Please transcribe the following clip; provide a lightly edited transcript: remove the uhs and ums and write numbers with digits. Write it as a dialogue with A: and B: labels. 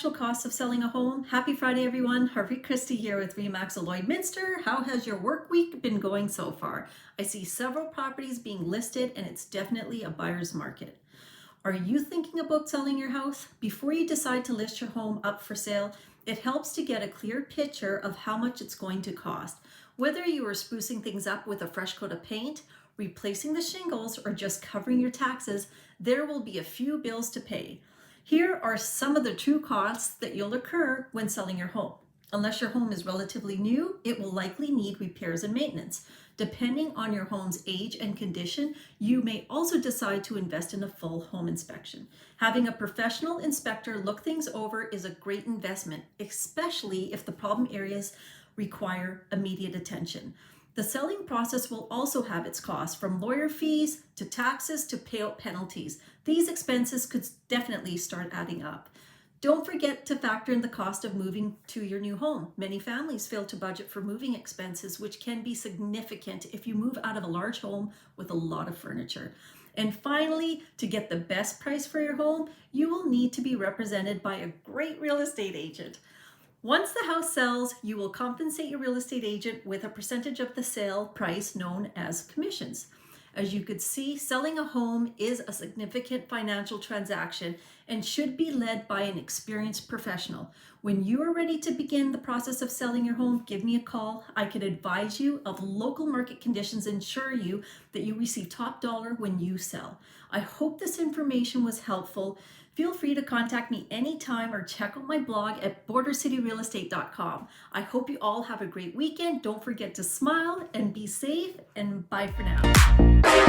A: fractional costs of selling a home. Happy Friday, everyone. Harvey Christie here with Remax Lloydminster. How has your work week been going so far? I see several properties being listed and it's definitely a buyer's market. Are you thinking about selling your house? Before you decide to list your home up for sale, it helps to get a clear picture of how much it's going to cost. Whether you are sprucing things up with a fresh coat of paint, replacing the shingles, or just covering your taxes, there will be a few bills to pay. Here are some of the true costs that you'll incur when selling your home. Unless your home is relatively new, it will likely need repairs and maintenance. Depending on your home's age and condition, you may also decide to invest in a full home inspection. Having a professional inspector look things over is a great investment, especially if the problem areas require immediate attention. The selling process will also have its costs, from lawyer fees to taxes to payout penalties. These expenses could definitely start adding up. Don't forget to factor in the cost of moving to your new home. Many families fail to budget for moving expenses, which can be significant if you move out of a large home with a lot of furniture. And finally, to get the best price for your home, you will need to be represented by a great real estate agent. Once the house sells, you will compensate your real estate agent with a percentage of the sale price known as commissions. As you could see, selling a home is a significant financial transaction and should be led by an experienced professional. When you are ready to begin the process of selling your home, give me a call. I can advise you of local market conditions and ensure you that you receive top dollar when you sell. I hope this information was helpful. Feel free to contact me anytime or check out my blog at bordercityrealestate.com. I hope you all have a great weekend. Don't forget to smile and be safe, and bye for now.